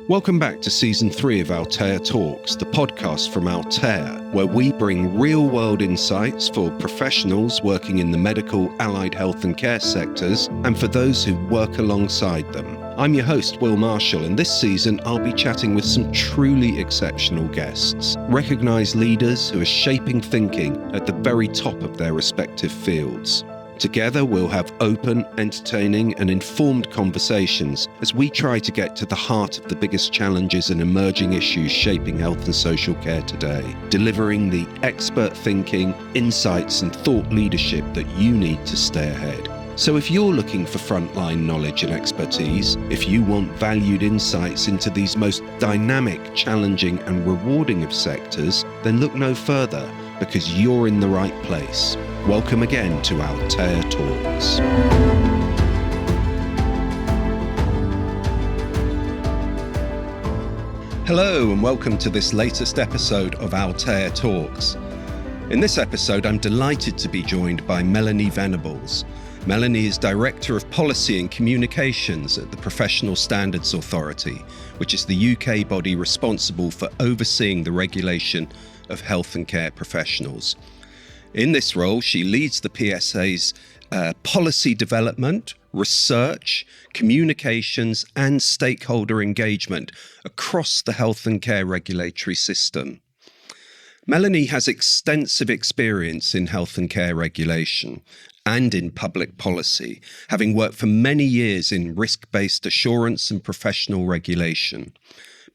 Welcome back to Season 3 of Altea Talks, the podcast from Altea, where we bring real-world insights for professionals working in the medical, allied health and care sectors, and for those who work alongside them. I'm your host, Will Marshall, and this season I'll be chatting with some truly exceptional guests, recognised leaders who are shaping thinking at the very top of their respective fields. Together, we'll have open, entertaining and informed conversations as we try to get to the heart of the biggest challenges and emerging issues shaping health and social care today, delivering the expert thinking, insights and thought leadership that you need to stay ahead. So if you're looking for frontline knowledge and expertise, if you want valued insights into these most dynamic, challenging and rewarding of sectors, then look no further, because you're in the right place. Welcome again to Altea Talks. Hello and welcome to this latest episode of Altea Talks. In this episode, I'm delighted to be joined by Melanie Venables. Melanie is Director of Policy and Communications at the Professional Standards Authority, which is the UK body responsible for overseeing the regulation of health and care professionals. In this role, she leads the PSA's policy development, research, communications and stakeholder engagement across the health and care regulatory system. Melanie has extensive experience in health and care regulation and in public policy, having worked for many years in risk-based assurance and professional regulation.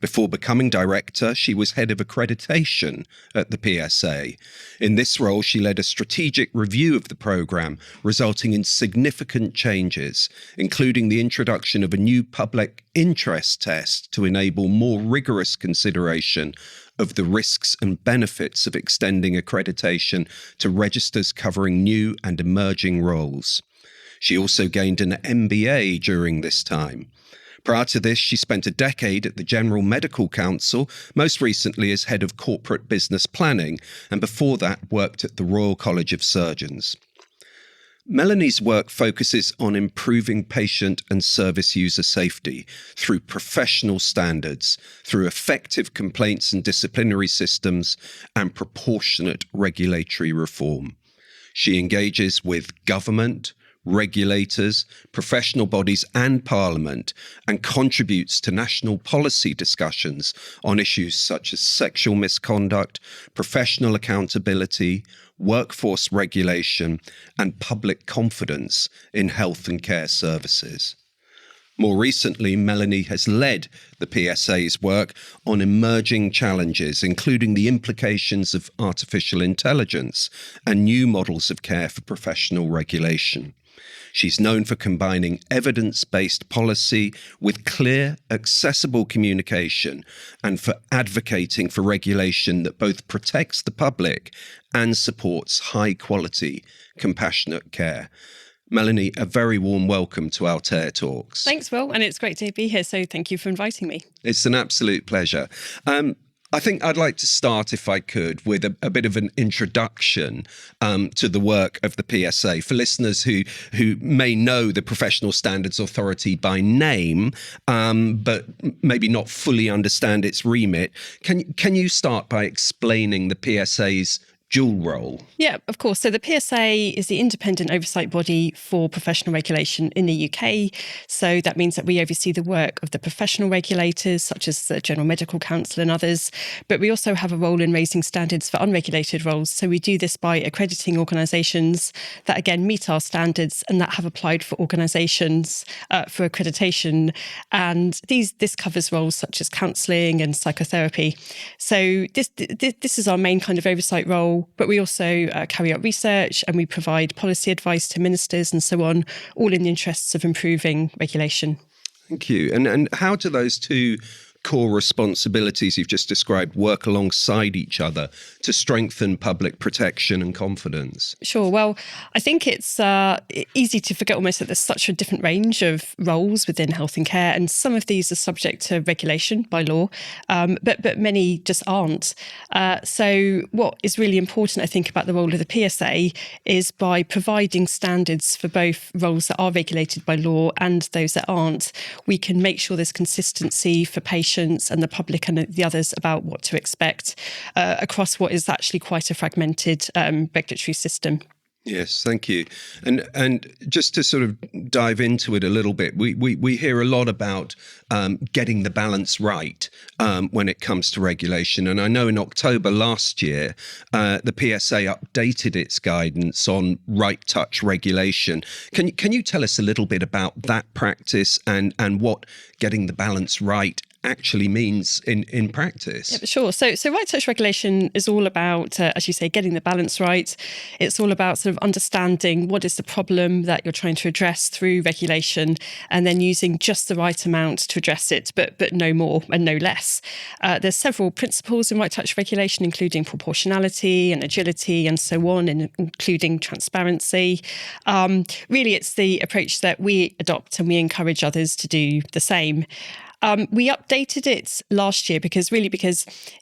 Before becoming director, she was head of accreditation at the PSA. In this role, she led a strategic review of the programme, resulting in significant changes, including the introduction of a new public interest test to enable more rigorous consideration of the risks and benefits of extending accreditation to registers covering new and emerging roles. She also gained an MBA during this time. Prior to this, she spent a decade at the General Medical Council, most recently as head of corporate business planning, and before that worked at the Royal College of Surgeons. Melanie's work focuses on improving patient and service user safety through professional standards, through effective complaints and disciplinary systems, and proportionate regulatory reform. She engages with government, regulators, professional bodies and Parliament, and contributes to national policy discussions on issues such as sexual misconduct, professional accountability, workforce regulation, and public confidence in health and care services. More recently, Melanie has led the PSA's work on emerging challenges, including the implications of artificial intelligence and new models of care for professional regulation. She's known for combining evidence-based policy with clear, accessible communication and for advocating for regulation that both protects the public and supports high-quality, compassionate care. Melanie, a very warm welcome to Altea Talks. Thanks, Will, and it's great to be here, so thank you for inviting me. It's an absolute pleasure. I think I'd like to start, if I could, with a bit of an introduction to the work of the PSA. For listeners who may know the Professional Standards Authority by name, but maybe not fully understand its remit, can you start by explaining the PSA's dual role? Yeah, of course. So the PSA is the independent oversight body for professional regulation in the UK. So that means that we oversee the work of the professional regulators, such as the General Medical Council and others. But we also have a role in raising standards for unregulated roles. So we do this by accrediting organisations that, again, meet our standards and that have applied for organisations for accreditation. And this covers roles such as counselling and psychotherapy. So this is our main kind of oversight role. But we also carry out research and we provide policy advice to ministers and so on, all in the interests of improving regulation. Thank you. And how do those two core responsibilities you've just described work alongside each other to strengthen public protection and confidence? Sure. Well, I think it's easy to forget almost that there's such a different range of roles within health and care, and some of these are subject to regulation by law, but many just aren't. So what is really important, I think, about the role of the PSA is by providing standards for both roles that are regulated by law and those that aren't, we can make sure there's consistency for patients and the public and the others about what to expect across what is actually quite a fragmented regulatory system. Yes, thank you. And just to sort of dive into it a little bit, we hear a lot about getting the balance right when it comes to regulation. And I know in October last year, the PSA updated its guidance on right touch regulation. Can you tell us a little bit about that practice and what getting the balance right actually means in practice? Yeah, sure. So right touch regulation is all about, as you say, getting the balance right. It's all about sort of understanding what is the problem that you're trying to address through regulation, and then using just the right amount to address it, but no more and no less. There's several principles in right touch regulation, including proportionality and agility and so on, and including transparency. Really, it's the approach that we adopt, and we encourage others to do the same. We updated it last year because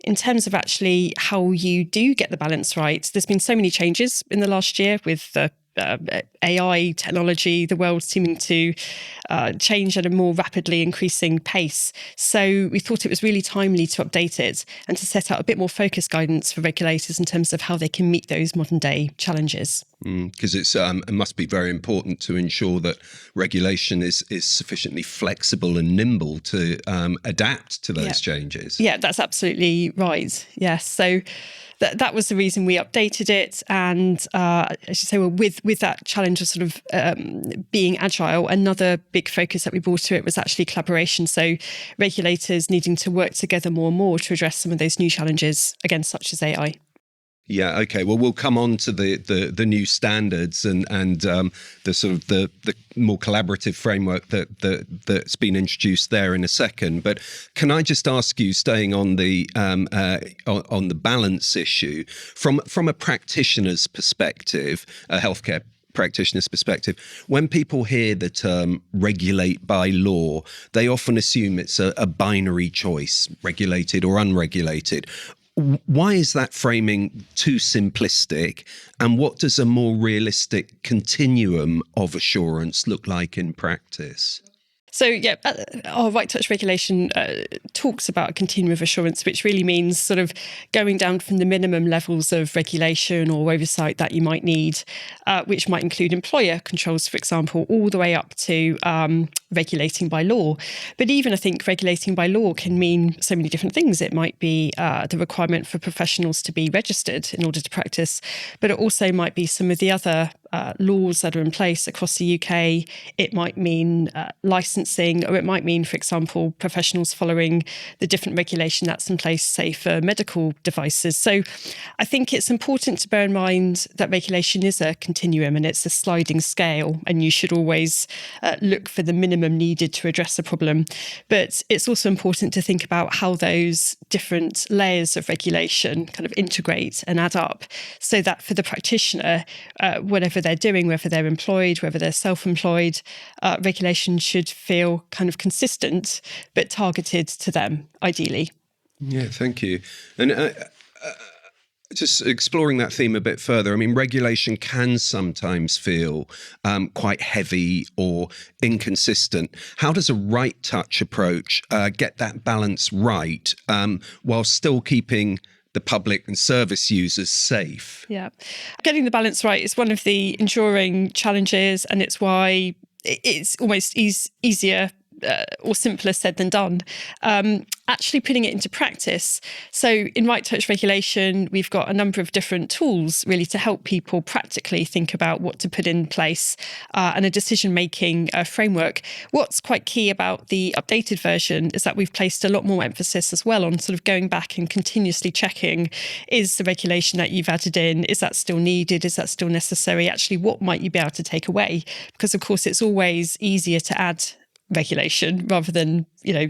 in terms of actually how you do get the balance right, there's been so many changes in the last year with the AI technology, the world seeming to change at a more rapidly increasing pace. So we thought it was really timely to update it and to set out a bit more focused guidance for regulators in terms of how they can meet those modern day challenges. Because it must be very important to ensure that regulation is sufficiently flexible and nimble to adapt to those changes. Yeah, that's absolutely right. Yes. So that was the reason we updated it. And as you say, well, with that challenge of sort of being agile, another big focus that we brought to it was actually collaboration. So regulators needing to work together more and more to address some of those new challenges, again, such as AI. Yeah. Okay. Well, we'll come on to the new standards and the sort of the more collaborative framework that's been introduced there in a second. But can I just ask you, staying on the balance issue, from a practitioner's perspective, a healthcare practitioner's perspective, when people hear the term regulate by law, they often assume it's a binary choice, regulated or unregulated. Why is that framing too simplistic? And what does a more realistic continuum of assurance look like in practice? So, yeah, our right touch regulation talks about a continuum of assurance, which really means sort of going down from the minimum levels of regulation or oversight that you might need, which might include employer controls, for example, all the way up to regulating by law. But even I think regulating by law can mean so many different things. It might be the requirement for professionals to be registered in order to practice, but it also might be some of the other laws that are in place across the UK. It might mean licensing, or it might mean, for example, professionals following the different regulation that's in place, say, for medical devices. So I think it's important to bear in mind that regulation is a continuum and it's a sliding scale, and you should always look for the minimum needed to address a problem. But it's also important to think about how those different layers of regulation kind of integrate and add up, so that for the practitioner, whatever they're doing, whether they're employed, whether they're self-employed, regulation should feel kind of consistent but targeted to them, ideally. Yeah, thank you. And just exploring that theme a bit further, I mean, regulation can sometimes feel quite heavy or inconsistent. How does a right touch approach get that balance right while still keeping the public and service users safe? Yeah. Getting the balance right is one of the enduring challenges, and it's why it's almost easier or simpler said than done. Actually putting it into practice. So in right touch regulation, we've got a number of different tools really to help people practically think about what to put in place and a decision-making framework. What's quite key about the updated version is that we've placed a lot more emphasis as well on sort of going back and continuously checking, is the regulation that you've added in, is that still needed? Is that still necessary? Actually, what might you be able to take away? Because of course, it's always easier to add regulation rather than,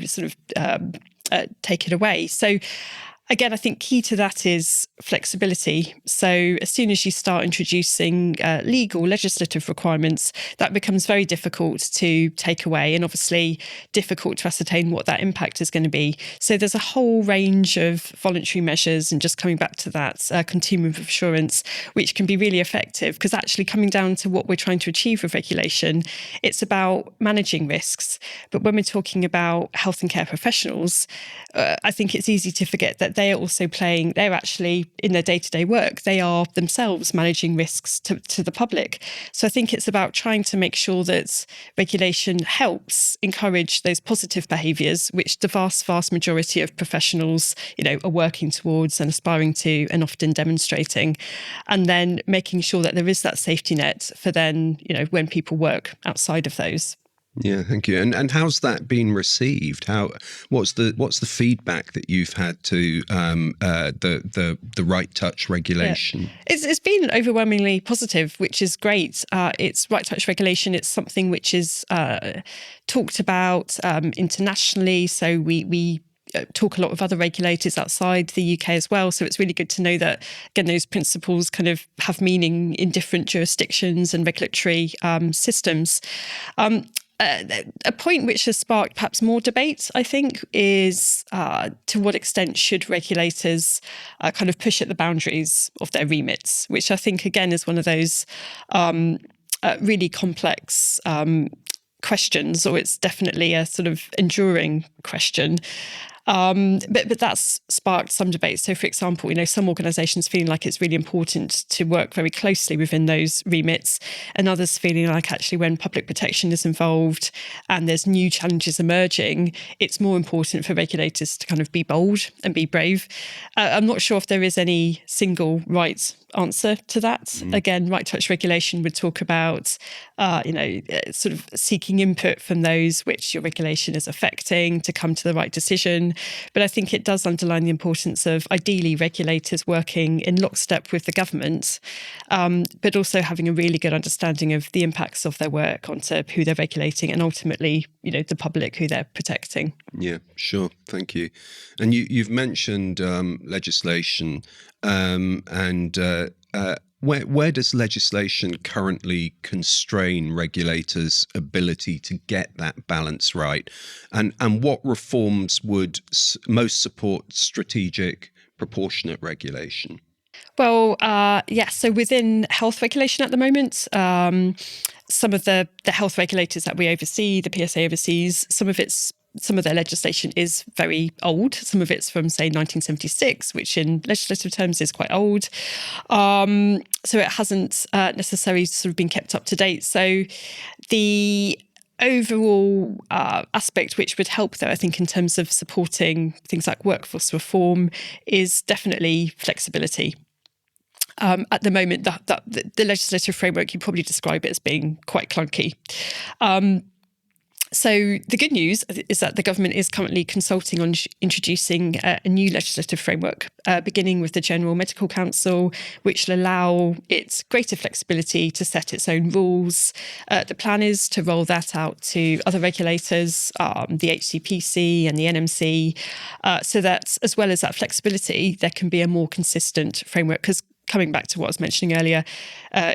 sort of take it away. So again, I think key to that is flexibility. So as soon as you start introducing legal, legislative requirements, that becomes very difficult to take away, and obviously difficult to ascertain what that impact is going to be. So there's a whole range of voluntary measures, and just coming back to that continuum of assurance, which can be really effective, because actually coming down to what we're trying to achieve with regulation, it's about managing risks. But when we're talking about health and care professionals, I think it's easy to forget that they're also they're actually in their day-to-day work, they are themselves managing risks to the public. So I think it's about trying to make sure that regulation helps encourage those positive behaviours, which the vast majority of professionals, are working towards and aspiring to and often demonstrating. And then making sure that there is that safety net for then, when people work outside of those. Yeah, thank you. And how's that been received? What's the feedback that you've had to the right touch regulation? Yeah. It's been overwhelmingly positive, which is great. It's right touch regulation. It's something which is talked about internationally. So we talk a lot with other regulators outside the UK as well. So it's really good to know that, again, those principles kind of have meaning in different jurisdictions and regulatory systems. A point which has sparked perhaps more debate, I think, is to what extent should regulators kind of push at the boundaries of their remits, which I think, again, is one of those really complex questions, or it's definitely a sort of enduring question. But that's sparked some debate. So, for example, some organisations feeling like it's really important to work very closely within those remits, and others feeling like actually when public protection is involved and there's new challenges emerging, it's more important for regulators to kind of be bold and be brave. I'm not sure if there is any single right answer to that. Again, right touch regulation would talk about, sort of seeking input from those which your regulation is affecting to come to the right decision. But I think it does underline the importance of ideally regulators working in lockstep with the government, but also having a really good understanding of the impacts of their work onto who they're regulating and ultimately, the public who they're protecting. Yeah, sure. Thank you. And you've mentioned legislation, and where does legislation currently constrain regulators' ability to get that balance right? And what reforms would most support strategic, proportionate regulation? Well, so within health regulation at the moment, some of the health regulators that we oversee, the PSA oversees, some of their legislation is very old. Some of it's from, say, 1976, which in legislative terms is quite old. So it hasn't necessarily sort of been kept up to date. So the overall aspect which would help, though, I think, in terms of supporting things like workforce reform is definitely flexibility. At the moment, the legislative framework, you probably describe it as being quite clunky. So the good news is that the government is currently consulting on introducing a new legislative framework, beginning with the General Medical Council, which will allow it greater flexibility to set its own rules. The plan is to roll that out to other regulators, the HCPC and the NMC, so that as well as that flexibility, there can be a more consistent framework. Because coming back to what I was mentioning earlier,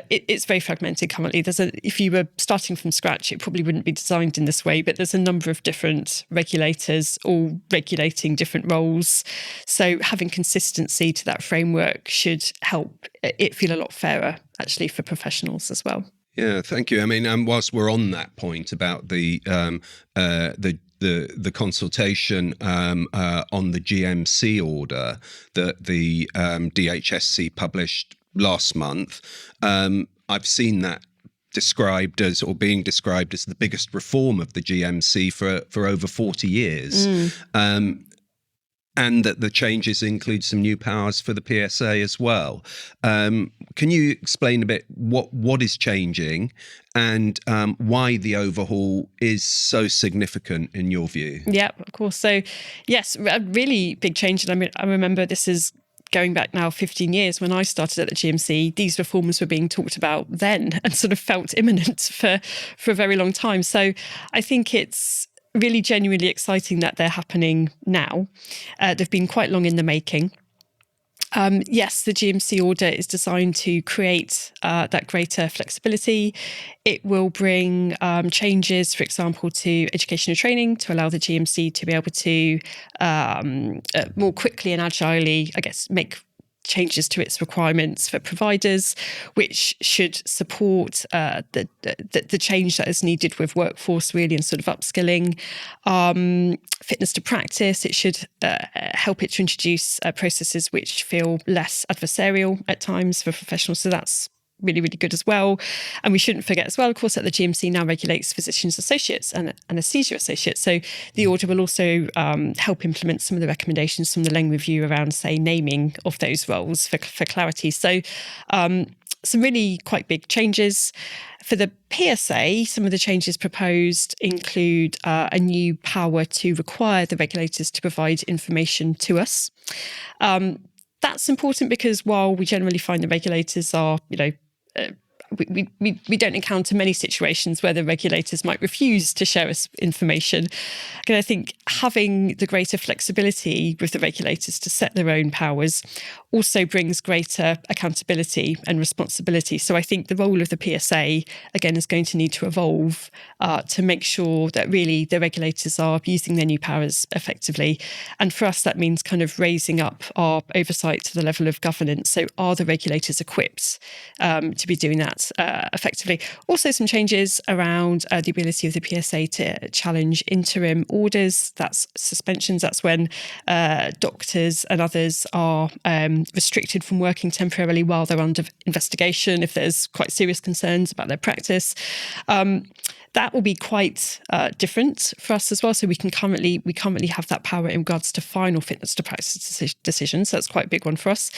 it's very fragmented currently. If you were starting from scratch, it probably wouldn't be designed in this way, but there's a number of different regulators all regulating different roles. So having consistency to that framework should help it feel a lot fairer, actually, for professionals as well. Yeah, thank you. I mean, whilst we're on that point about the consultation on the GMC order that the DHSC published last month, I've seen that described as, or being described as, the biggest reform of the GMC for over 40 years. And that the changes include some new powers for the PSA as well. Can you explain a bit what is changing and why the overhaul is so significant in your view? Yeah, of course. So, yes, a really big change. And I remember this is going back now 15 years when I started at the GMC. These reforms were being talked about then and sort of felt imminent for a very long time. So I think it's really genuinely exciting that they're happening now. They've been quite long in the making. Yes, the GMC order is designed to create that greater flexibility. It will bring changes, for example, to education and training to allow the GMC to be able to more quickly and agilely, I guess, make changes to its requirements for providers, which should support the change that is needed with workforce really and sort of upskilling. Fitness to practice, it should help it to introduce processes which feel less adversarial at times for professionals. So that's really, really good as well. And we shouldn't forget as well, of course, that the GMC now regulates physicians associates and anaesthesia associates. So the order will also help implement some of the recommendations from the Leng Review around, say, naming of those roles for clarity. So some really quite big changes. For the PSA, some of the changes proposed include a new power to require the regulators to provide information to us. That's important because while we generally find the regulators are, we don't encounter many situations where the regulators might refuse to share us information. And I think having the greater flexibility with the regulators to set their own powers also brings greater accountability and responsibility. So I think the role of the PSA, again, is going to need to evolve to make sure that really the regulators are using their new powers effectively. And for us, that means kind of raising up our oversight to the level of governance. So are the regulators equipped to be doing that effectively? Also some changes around the ability of the PSA to challenge interim orders. That's suspensions. That's when doctors and others are restricted from working temporarily while they're under investigation, if there's quite serious concerns about their practice. That will be quite different for us as well. So we currently have that power in regards to final fitness to practice decisions. So that's quite a big one for us.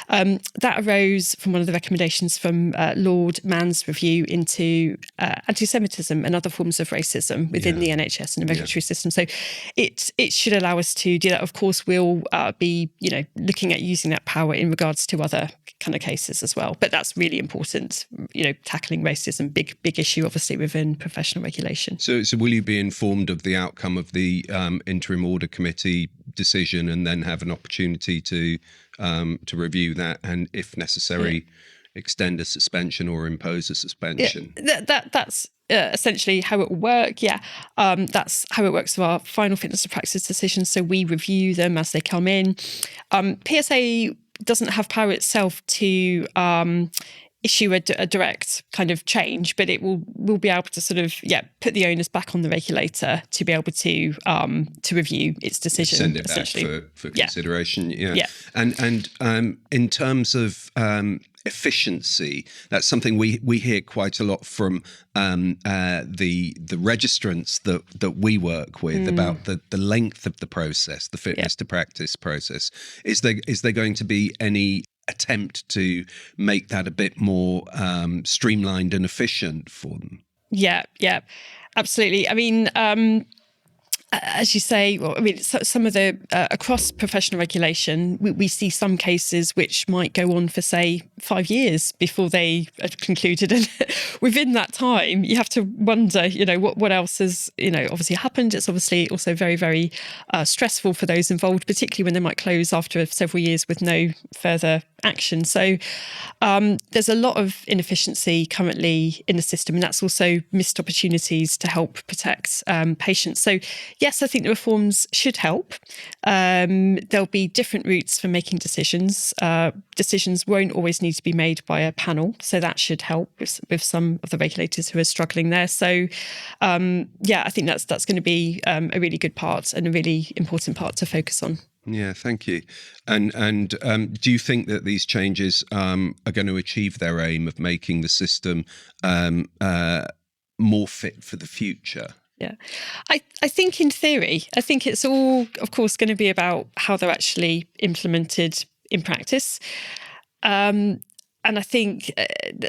That arose from one of the recommendations from Lord Mann's review into anti-Semitism and other forms of racism within the NHS and the regulatory system. So it should allow us to do that. Of course, we'll be looking at using that power in regards to other kind of cases as well. But that's really important. Tackling racism, big issue, obviously, within professional regulation. So will you be informed of the outcome of the interim order committee decision, and then have an opportunity to review that, and if necessary, extend a suspension or impose a suspension? That's essentially how it will work. That's how it works for our final fitness to practice decisions. So we review them as they come in. PSA doesn't have power itself to issue a direct kind of change, but it will be able to sort of put the onus back on the regulator to be able to review its decision. Send it back for consideration. And in terms of efficiency, that's something we hear quite a lot from the registrants that we work with about the length of the process, the fitness to practice process. Is there going to be any attempt to make that a bit more streamlined and efficient for them? Yeah, absolutely. I mean, as you say, some of the across professional regulation, we see some cases which might go on for, say, 5 years before they are concluded, and within that time, you have to wonder, what else has, obviously happened. It's obviously also very, very stressful for those involved, particularly when they might close after several years with no further action. So there's a lot of inefficiency currently in the system, and that's also missed opportunities to help protect patients. So yes, I think the reforms should help. There'll be different routes for making decisions. Decisions won't always need to be made by a panel, so that should help with some of the regulators who are struggling there. So I think that's going to be a really good part and a really important part to focus on. Yeah, thank you. And do you think that these changes are going to achieve their aim of making the system more fit for the future? Yeah, I think in theory, I think it's all, of course, going to be about how they're actually implemented in practice. And I think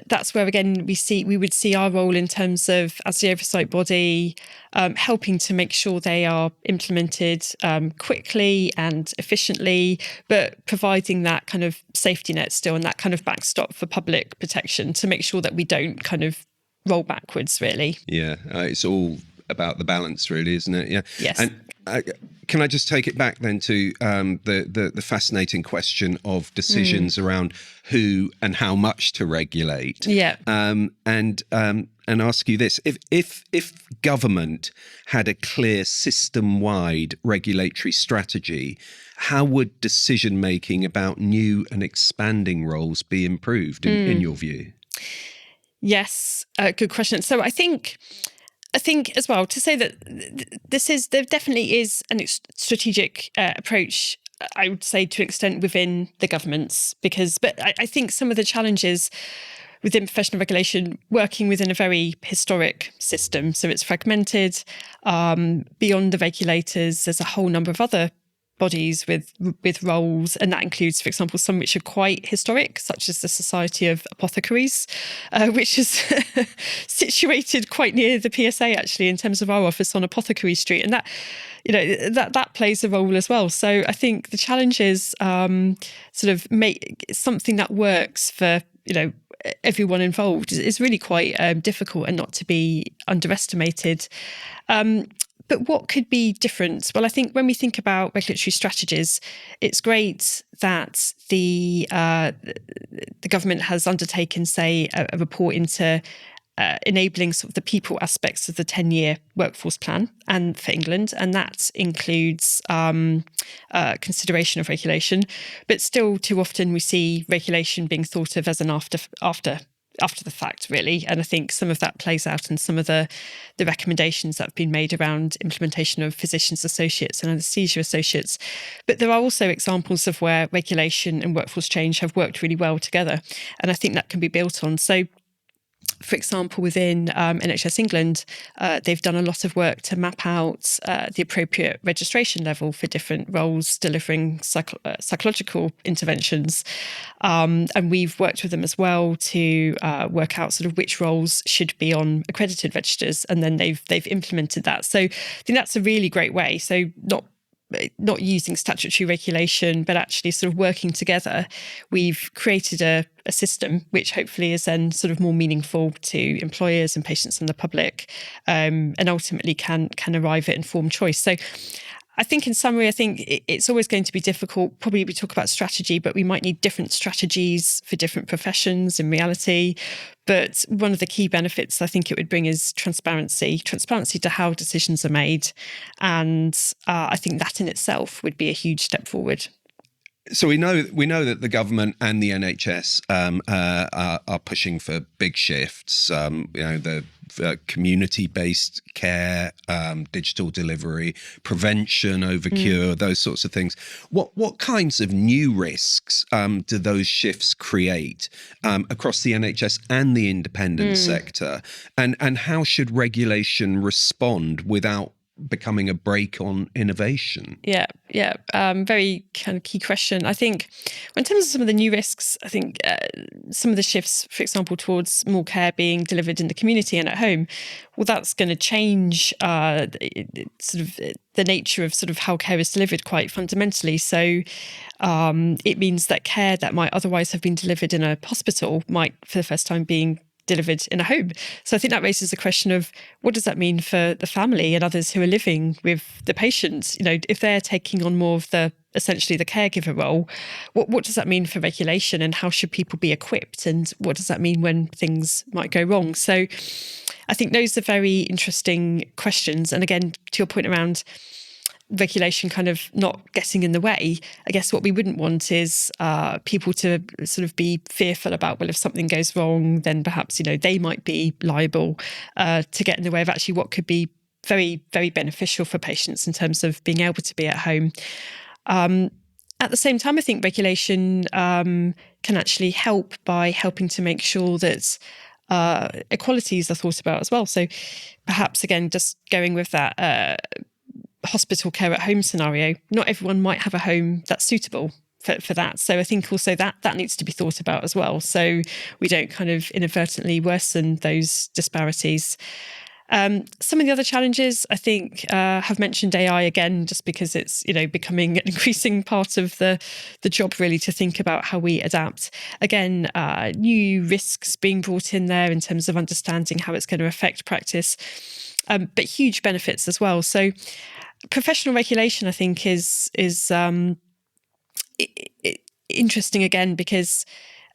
that's where, again, we would see our role in terms of, as the oversight body, helping to make sure they are implemented quickly and efficiently, but providing that kind of safety net still and that kind of backstop for public protection to make sure that we don't kind of roll backwards, really. Yeah, it's all about the balance, really, isn't it? Yeah. Yes. And can I just take it back then to the fascinating question of decisions around who and how much to regulate? Yeah. And ask you this: if government had a clear system-wide regulatory strategy, how would decision making about new and expanding roles be improved in your view? Yes, good question. So I think as well to say that there definitely is a strategic approach, I would say, to an extent within the governments, but I think some of the challenges within professional regulation working within a very historic system. So it's fragmented. Beyond the regulators, there's a whole number of other bodies with roles, and that includes, for example, some which are quite historic, such as the Society of Apothecaries, which is situated quite near the PSA, actually, in terms of our office on Apothecary Street, and that plays a role as well. So I think the challenge is sort of make something that works for everyone involved is really quite difficult and not to be underestimated. But what could be different? Well, I think when we think about regulatory strategies, it's great that the government has undertaken, say, a report into enabling sort of the people aspects of the 10-year workforce plan and for England, and that includes consideration of regulation. But still, too often we see regulation being thought of as an after the fact, really. And I think some of that plays out in some of the recommendations that have been made around implementation of physicians associates and anaesthesia associates. But there are also examples of where regulation and workforce change have worked really well together. And I think that can be built on. So, for example, within NHS England, they've done a lot of work to map out the appropriate registration level for different roles delivering psychological interventions. And we've worked with them as well to work out sort of which roles should be on accredited registers. And then they've implemented that. So I think that's a really great way. So not using statutory regulation, but actually sort of working together, we've created a system which hopefully is then sort of more meaningful to employers and patients and the public, and ultimately can arrive at informed choice. So I think in summary, I think it's always going to be difficult. Probably we talk about strategy, but we might need different strategies for different professions in reality. But one of the key benefits I think it would bring is transparency to how decisions are made. And I think that in itself would be a huge step forward. So we know that the government and the NHS are pushing for big shifts. The community-based care, digital delivery, prevention over cure, those sorts of things. What kinds of new risks do those shifts create across the NHS and the independent sector? And how should regulation respond without becoming a brake on innovation? Yeah. Very kind of key question. I think in terms of some of the new risks, I think some of the shifts, for example, towards more care being delivered in the community and at home, well, that's going to change sort of the nature of sort of how care is delivered quite fundamentally. So it means that care that might otherwise have been delivered in a hospital might, for the first time, being delivered in a home. So I think that raises the question of what does that mean for the family and others who are living with the patient? If they're taking on more of essentially the caregiver role, what does that mean for regulation, and how should people be equipped, and what does that mean when things might go wrong? So I think those are very interesting questions. And again, to your point around regulation kind of not getting in the way, I guess what we wouldn't want is people to sort of be fearful about, well, if something goes wrong, then perhaps, they might be liable to get in the way of actually what could be very, very beneficial for patients in terms of being able to be at home. At the same time, I think regulation can actually help by helping to make sure that equalities are thought about as well. So perhaps, again, just going with that hospital care at home scenario, not everyone might have a home that's suitable for that. So I think also that needs to be thought about as well, so we don't kind of inadvertently worsen those disparities. Some of the other challenges, I think, have mentioned AI again, just because it's becoming an increasing part of the job, really, to think about how we adapt. Again, new risks being brought in there in terms of understanding how it's going to affect practice. but huge benefits as well. So professional regulation, I think, is interesting again, because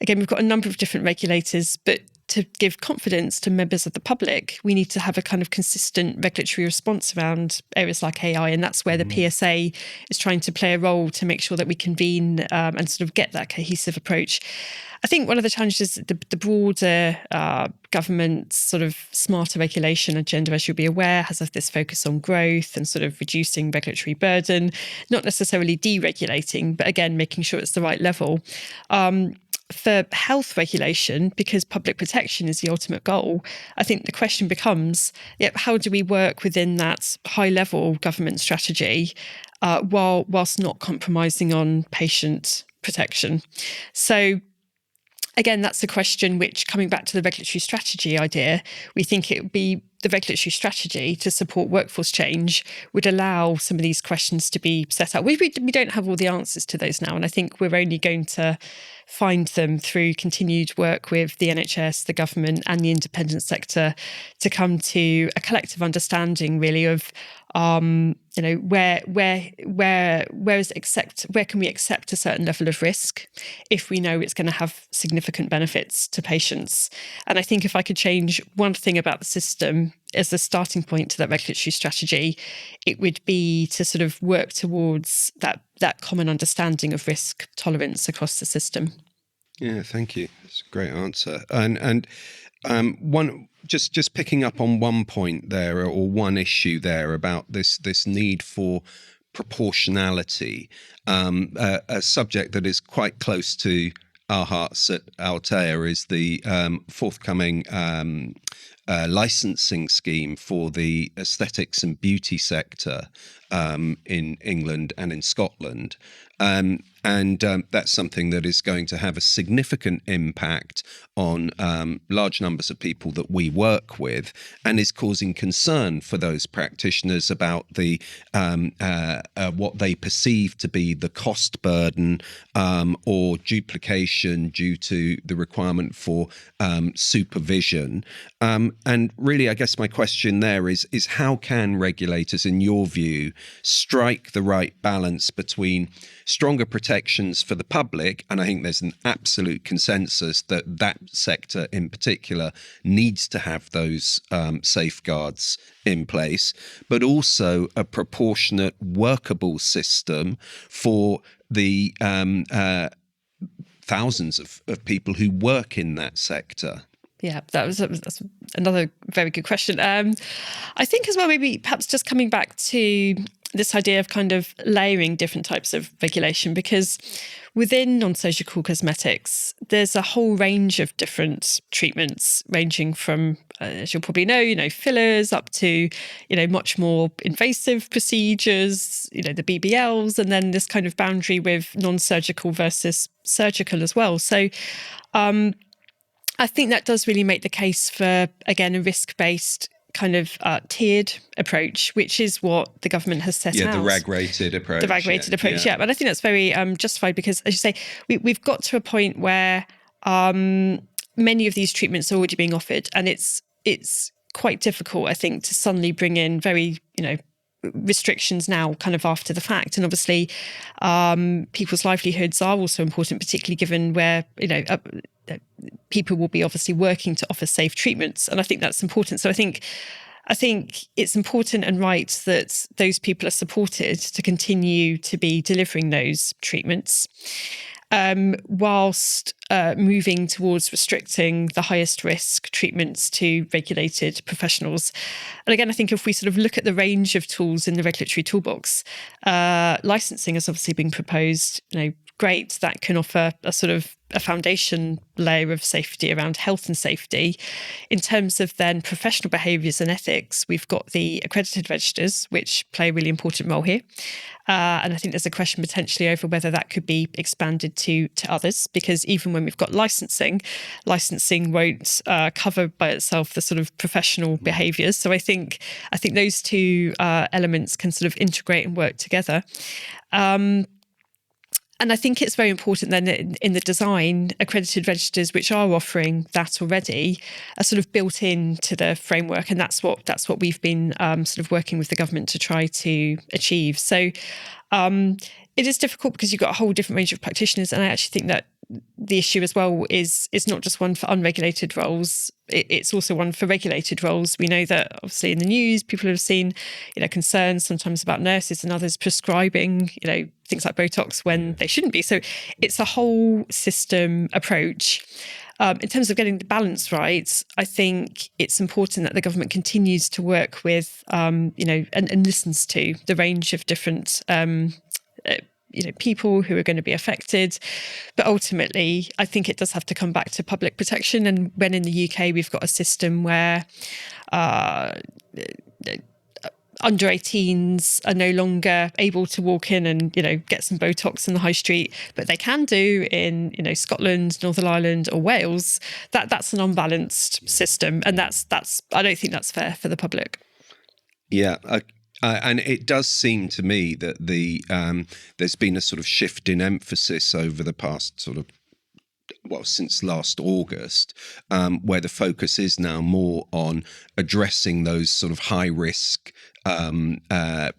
again, we've got a number of different regulators, but to give confidence to members of the public, we need to have a kind of consistent regulatory response around areas like AI. And that's where the PSA is trying to play a role to make sure that we convene and sort of get that cohesive approach. I think one of the challenges, the broader government sort of smarter regulation agenda, as you'll be aware, has this focus on growth and sort of reducing regulatory burden, not necessarily deregulating, but again, making sure it's the right level. For health regulation, because public protection is the ultimate goal, I think the question becomes, how do we work within that high-level government strategy whilst not compromising on patient protection? So again, that's a question which, coming back to the regulatory strategy idea, we think it would be the regulatory strategy to support workforce change would allow some of these questions to be set out. We don't have all the answers to those now, and I think we're only going to find them through continued work with the NHS, the government, and the independent sector to come to a collective understanding, really, of where can we accept a certain level of risk if we know it's going to have significant benefits to patients. And I think if I could change one thing about the system as a starting point to that regulatory strategy, it would be to sort of work towards that common understanding of risk tolerance across the system. Yeah, thank you. That's a great answer. And one just picking up on one point there, or one issue there about this need for proportionality, a subject that is quite close to our hearts at Altea is the forthcoming licensing scheme for the aesthetics and beauty sector in England and in Scotland. And that's something that is going to have a significant impact on large numbers of people that we work with, and is causing concern for those practitioners about the what they perceive to be the cost burden or duplication due to the requirement for supervision. And really, I guess my question there is how can regulators, in your view, strike the right balance between stronger protections for the public, and I think there's an absolute consensus that sector in particular needs to have those safeguards in place, but also a proportionate, workable system for the thousands of people who work in that sector? Yeah, that's another very good question. I think as well, maybe perhaps just coming back to this idea of kind of layering different types of regulation, because within non-surgical cosmetics, there's a whole range of different treatments, ranging from, as you'll probably know, fillers up to, much more invasive procedures, the BBLs, and then this kind of boundary with non-surgical versus surgical as well. So I think that does really make the case for, again, a risk-based kind of tiered approach, which is what the government has set out. Yeah, the rag-rated approach. The rag-rated approach, yeah. But I think that's very justified because, as you say, we've got to a point where many of these treatments are already being offered, and it's quite difficult, I think, to suddenly bring in very, restrictions now kind of after the fact. And obviously people's livelihoods are also important, particularly given where, people will be obviously working to offer safe treatments. And I think that's important. So I think it's important and right that those people are supported to continue to be delivering those treatments, whilst moving towards restricting the highest risk treatments to regulated professionals. And again, I think if we sort of look at the range of tools in the regulatory toolbox, licensing has obviously been proposed, great, that can offer a sort of a foundation layer of safety around health and safety. In terms of then professional behaviours and ethics, we've got the accredited registers, which play a really important role here. And I think there's a question potentially over whether that could be expanded to others, because even when we've got licensing won't cover by itself the sort of professional behaviours. So I think those two elements can sort of integrate and work together. And I think it's very important then in the design, accredited registers which are offering that already are sort of built into the framework, and that's what we've been sort of working with the government to try to achieve. So it is difficult because you've got a whole different range of practitioners, and I actually think that the issue as well is not just one for unregulated roles, it's also one for regulated roles. We know that obviously in the news people have seen concerns sometimes about nurses and others prescribing things like Botox when they shouldn't be. So it's a whole system approach. In terms of getting the balance right, I think it's important that the government continues to work with and listens to the range of different people who are going to be affected. But ultimately, I think it does have to come back to public protection. And when in the UK, we've got a system where under 18s are no longer able to walk in and, get some Botox in the high street, but they can do in, Scotland, Northern Ireland or Wales, that's an unbalanced system. And that's I don't think that's fair for the public. Yeah. And it does seem to me that there's been a sort of shift in emphasis over the past since last August, where the focus is now more on addressing those sort of high risk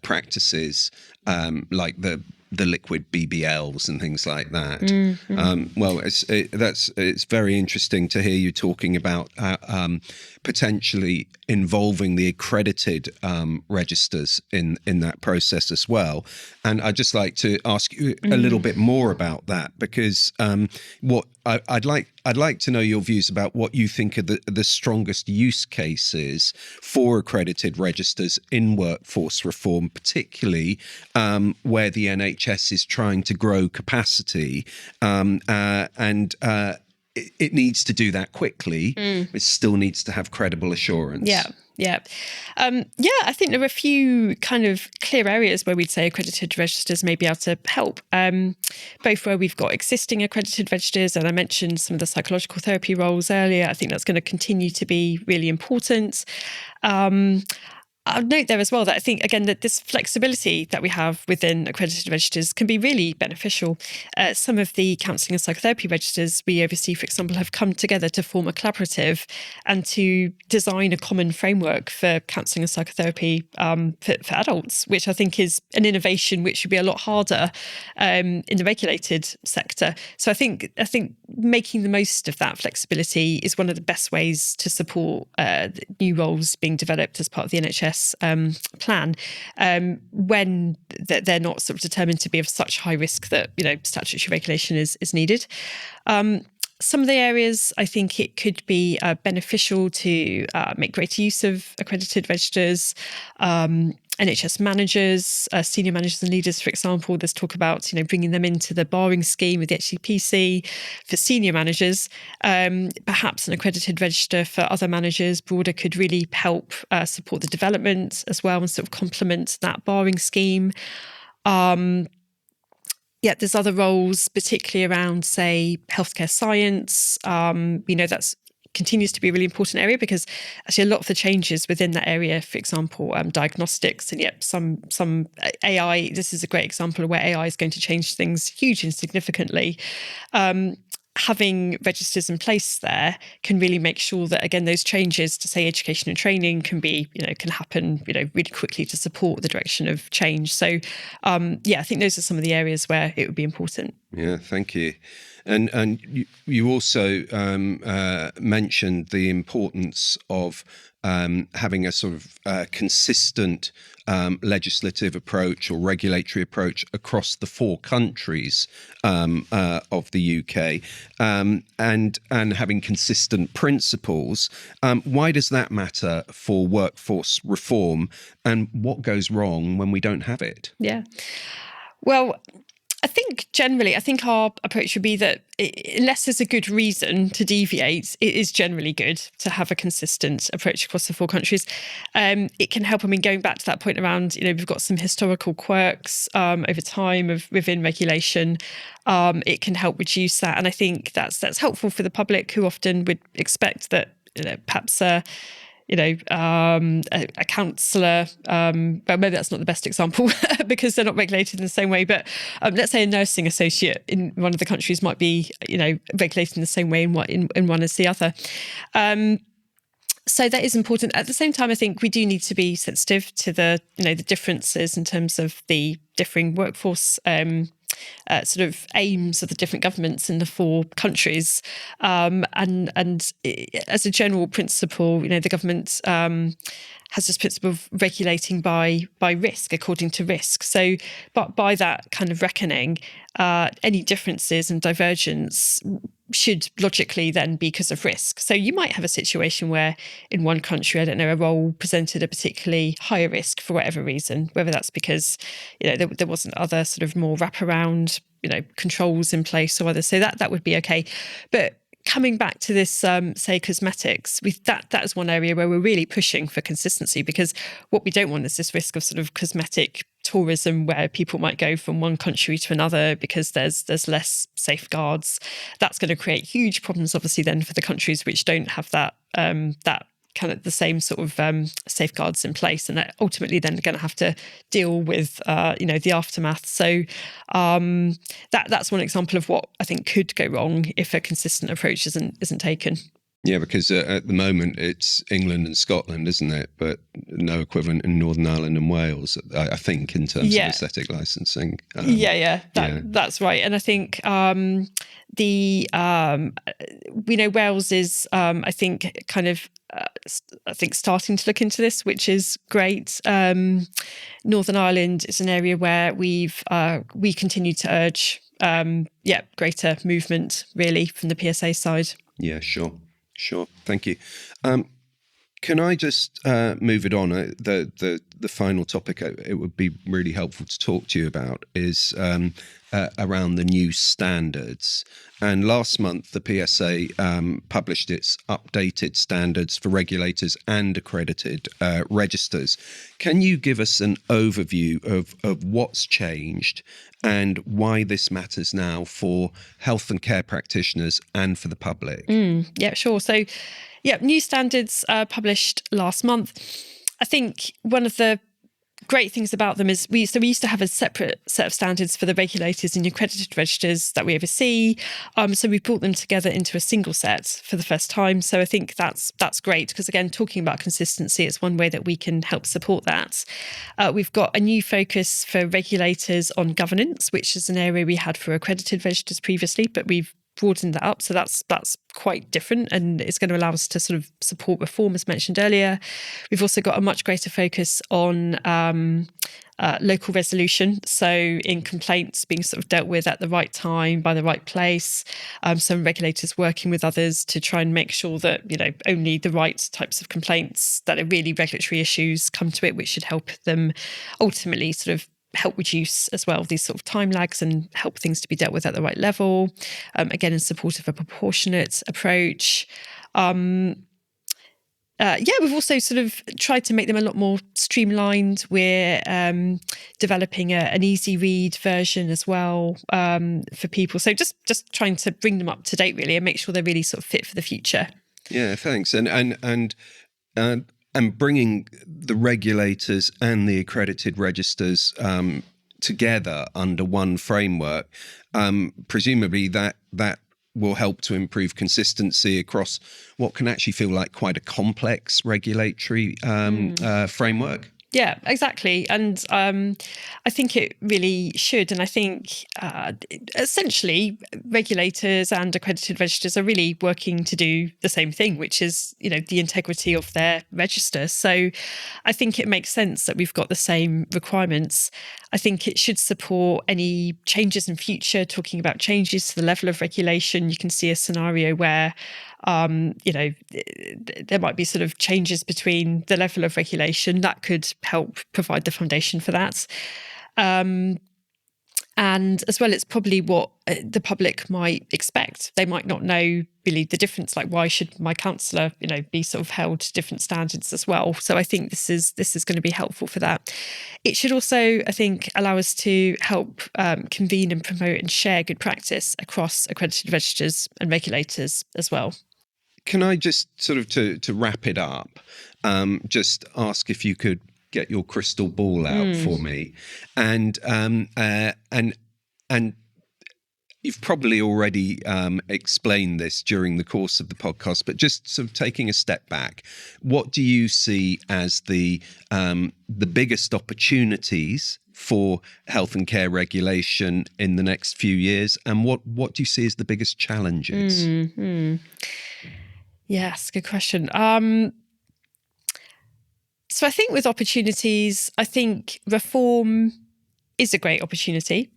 practices, like the liquid BBLs and things like that. Mm-hmm. It's very interesting to hear you talking about potentially involving the accredited registers in that process as well. And I'd just like to ask you a little bit more about that, because what I'd like to know your views about what you think are the strongest use cases for accredited registers in workforce reform, particularly where the NHS is trying to grow capacity it needs to do that quickly. It still needs to have credible assurance. Yeah. I think there are a few kind of clear areas where we'd say accredited registers may be able to help, both where we've got existing accredited registers, and I mentioned some of the psychological therapy roles earlier. I think that's going to continue to be really important. I'll note there as well that I think, again, that this flexibility that we have within accredited registers can be really beneficial. Some of the counselling and psychotherapy registers we oversee, for example, have come together to form a collaborative and to design a common framework for counselling and psychotherapy for adults, which I think is an innovation which would be a lot harder in the regulated sector. So I think making the most of that flexibility is one of the best ways to support new roles being developed as part of the NHS plan when they're not sort of determined to be of such high risk that statutory regulation is needed. Some of the areas I think it could be beneficial to make greater use of accredited registers. NHS managers, senior managers and leaders, for example, there's talk about bringing them into the barring scheme with the HCPC for senior managers. Perhaps an accredited register for other managers broader could really help support the development as well and sort of complement that barring scheme. There's other roles, particularly around, say, healthcare science. That's continues to be a really important area because actually a lot of the changes within that area, for example, diagnostics, and yet some AI, this is a great example of where AI is going to change things hugely and significantly. Having registers in place there can really make sure that, again, those changes to, say, education and training can be, can happen, really quickly to support the direction of change. So, I think those are some of the areas where it would be important. Yeah, thank you. And you also mentioned the importance of having a sort of consistent legislative approach or regulatory approach across the 4 countries of the UK, and having consistent principles. Why does that matter for workforce reform, and what goes wrong when we don't have it? Yeah. Well, I think generally, our approach would be that unless there's a good reason to deviate, it is generally good to have a consistent approach across the 4 countries. It can help. Going back to that point around, we've got some historical quirks over time within regulation. It can help reduce that. And I think that's helpful for the public, who often would expect that perhaps a counsellor, but maybe that's not the best example because they're not regulated in the same way. But let's say a nursing associate in one of the countries might be, regulated in the same way in one as the other. So that is important. At the same time, I think we do need to be sensitive to the differences in terms of the differing workforce sort of aims of the different governments in the four countries. And as a general principle, the government has this principle of regulating by risk, according to risk. So, but by that kind of reckoning, any differences and divergence should logically then be because of risk. So you might have a situation where in one country, I don't know, a role presented a particularly higher risk for whatever reason, whether that's because, there wasn't other sort of more wraparound, controls in place or others. So that would be okay. But coming back to this, say, cosmetics, that is one area where we're really pushing for consistency, because what we don't want is this risk of sort of cosmetic tourism where people might go from one country to another because there's less safeguards. That's going to create huge problems, obviously, then for the countries which don't have that kind of the same sort of safeguards in place, and that ultimately then going to have to deal with the aftermath. So that's one example of what I think could go wrong if a consistent approach isn't taken. Yeah, because at the moment it's England and Scotland, isn't it? But no equivalent in Northern Ireland and Wales, I think, in terms of aesthetic licensing. That's right. And I think we know Wales is, I think, kind of, starting to look into this, which is great. Northern Ireland is an area where we continue to urge, greater movement, really, from the PSA side. Yeah, sure. Thank you. Can I just move it on? The final topic it would be really helpful to talk to you about is around the new standards. And last month, the PSA published its updated standards for regulators and accredited registers. Can you give us an overview of what's changed and why this matters now for health and care practitioners and for the public? Yeah, sure. So, new standards published last month. I think one of the great things about them is we used to have a separate set of standards for the regulators and accredited registers that we oversee. So we brought them together into a single set for the first time. So I think that's great, because again, talking about consistency, it's one way that we can help support that. We've got a new focus for regulators on governance, which is an area we had for accredited registers previously, but we've broadened that up. So that's quite different, and it's going to allow us to sort of support reform, as mentioned earlier. We've also got a much greater focus on local resolution. So in complaints being sort of dealt with at the right time, by the right place. Some regulators working with others to try and make sure that, only the right types of complaints that are really regulatory issues come to it, which should help them ultimately sort of help reduce as well these sort of time lags and help things to be dealt with at the right level. Again, in support of a proportionate approach. We've also sort of tried to make them a lot more streamlined. We're developing an easy read version as well for people. So just trying to bring them up to date, really, and make sure they're really sort of fit for the future. Yeah, thanks. And bringing the regulators and the accredited registers together under one framework, presumably that will help to improve consistency across what can actually feel like quite a complex regulatory framework. Yeah, exactly. And I think it really should. And I think essentially regulators and accredited registers are really working to do the same thing, which is, the integrity of their register. So I think it makes sense that we've got the same requirements. I think it should support any changes in future, talking about changes to the level of regulation. You can see a scenario where there might be sort of changes between the level of regulation that could help provide the foundation for that. And as well, it's probably what the public might expect. They might not know really the difference. Like, why should my counsellor, be sort of held to different standards as well? So I think this is going to be helpful for that. It should also, I think, allow us to help convene and promote and share good practice across accredited registers and regulators as well. can I just sort of to wrap it up, just ask if you could get your crystal ball out for me, and you've probably already explained this during the course of the podcast, but just sort of taking a step back, what do you see as the biggest opportunities for health and care regulation in the next few years, and what do you see as the biggest challenges? Yes, good question. So I think with opportunities, I think reform is a great opportunity,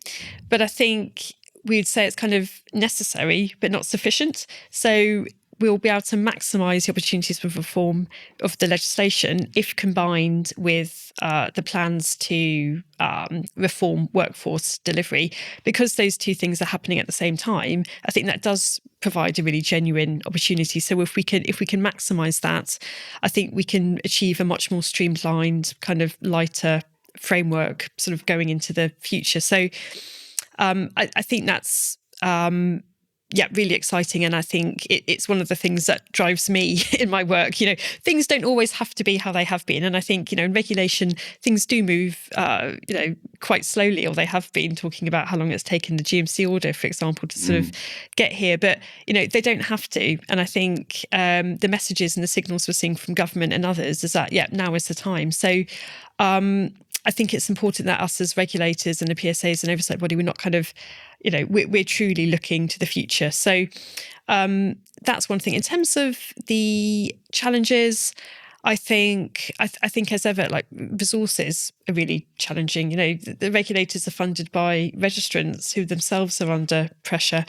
but I think we'd say it's kind of necessary but not sufficient. So we'll be able to maximise the opportunities with reform of the legislation if combined with the plans to reform workforce delivery. Because those two things are happening at the same time, I think that does provide a really genuine opportunity. So if we can maximise that, I think we can achieve a much more streamlined, kind of lighter framework sort of going into the future. So I think that's really exciting. And I think it's one of the things that drives me in my work. Things don't always have to be how they have been. And I think, in regulation, things do move, quite slowly, or they have been, talking about how long it's taken the GMC order, for example, to sort of get here. But, they don't have to. And I think the messages and the signals we're seeing from government and others is that, now is the time. So I think it's important that us as regulators and the PSAs and oversight body, we're not kind of, we're truly looking to the future. So that's one thing. In terms of the challenges, I think as ever, like, resources are really challenging. The regulators are funded by registrants who themselves are under pressure.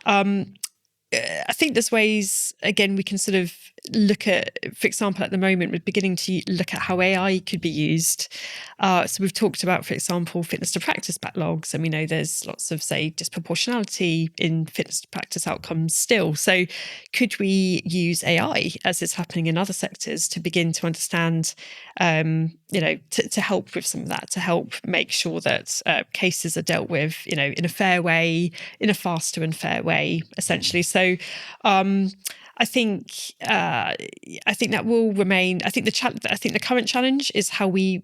I think there's ways, again, we can sort of look at, for example, at the moment, we're beginning to look at how AI could be used. So we've talked about, for example, fitness to practice backlogs, and we know there's lots of, say, disproportionality in fitness to practice outcomes still. So could we use AI, as is happening in other sectors, to begin to understand, to help with some of that, to help make sure that cases are dealt with, in a fair way, in a faster and fair way, essentially. So I think that will remain. I think the current challenge is how we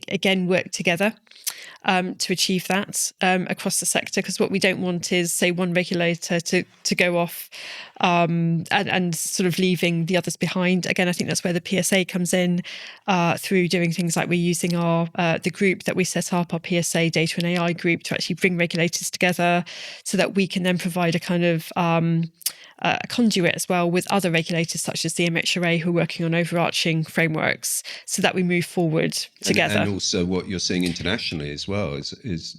again work together to achieve that across the sector, because what we don't want is, say, one regulator to go off and sort of leaving the others behind. Again, I think that's where the PSA comes in, through doing things like we're using the group that we set up, our PSA Data and AI group, to actually bring regulators together so that we can then provide a kind of a conduit as well with other regulators such as the MHRA, who are working on overarching frameworks, so that we move forward together. And also what you're seeing internationally as well is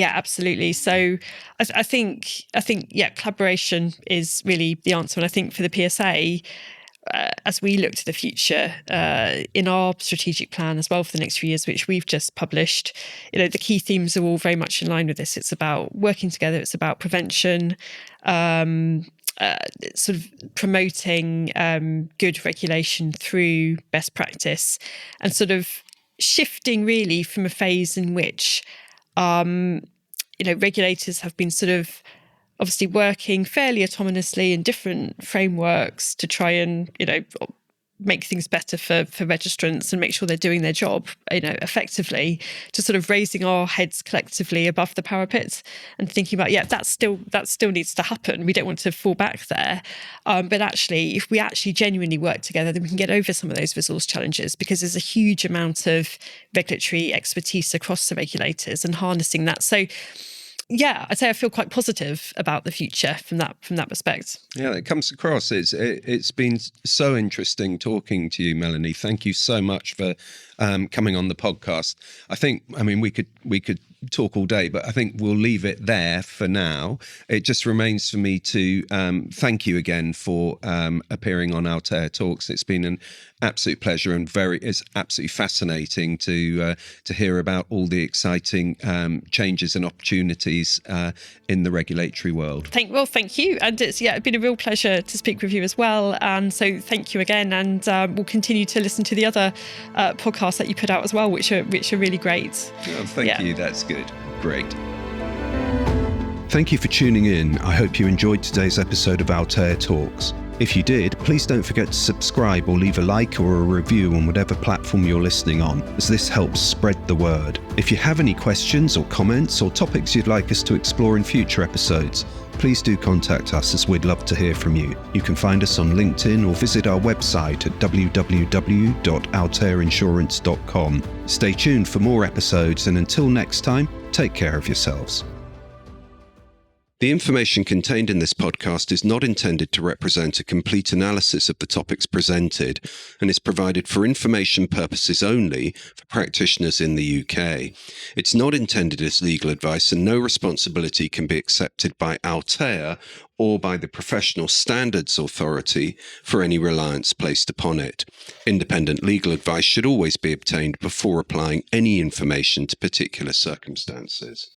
absolutely. So I think collaboration is really the answer. And I think for the PSA, as we look to the future, in our strategic plan as well for the next few years, which we've just published, the key themes are all very much in line with this. It's about working together. It's about prevention, sort of promoting good regulation through best practice, and sort of shifting really from a phase in which, regulators have been sort of obviously working fairly autonomously in different frameworks to try and, make things better for registrants and make sure they're doing their job, effectively, to sort of raising our heads collectively above the parapet and thinking about, that still needs to happen. We don't want to fall back there. But actually, if we actually genuinely work together, then we can get over some of those resource challenges, because there's a huge amount of regulatory expertise across the regulators and harnessing that. So I'd say I feel quite positive about the future from that respect. Yeah, it comes across. It's been so interesting talking to you, Melanie. Thank you so much for coming on the podcast. We could talk all day, but I think we'll leave it there for now. It just remains for me to thank you again for appearing on Altair Talks. It's been an absolute pleasure, and it's absolutely fascinating to hear about all the exciting changes and opportunities in the regulatory world. Thank you. And it's been a real pleasure to speak with you as well. And so thank you again. And we'll continue to listen to the other podcasts that you put out as well, which are really great. Oh, thank you. That's good. Great. Thank you for tuning in. I hope you enjoyed today's episode of Altair Talks. If you did, please don't forget to subscribe or leave a like or a review on whatever platform you're listening on, as this helps spread the word. If you have any questions or comments or topics you'd like us to explore in future episodes, please do contact us, as we'd love to hear from you. You can find us on LinkedIn or visit our website at www.altaireinsurance.com. Stay tuned for more episodes, and until next time, take care of yourselves. The information contained in this podcast is not intended to represent a complete analysis of the topics presented and is provided for information purposes only for practitioners in the UK. It's not intended as legal advice, and no responsibility can be accepted by Altair or by the Professional Standards Authority for any reliance placed upon it. Independent legal advice should always be obtained before applying any information to particular circumstances.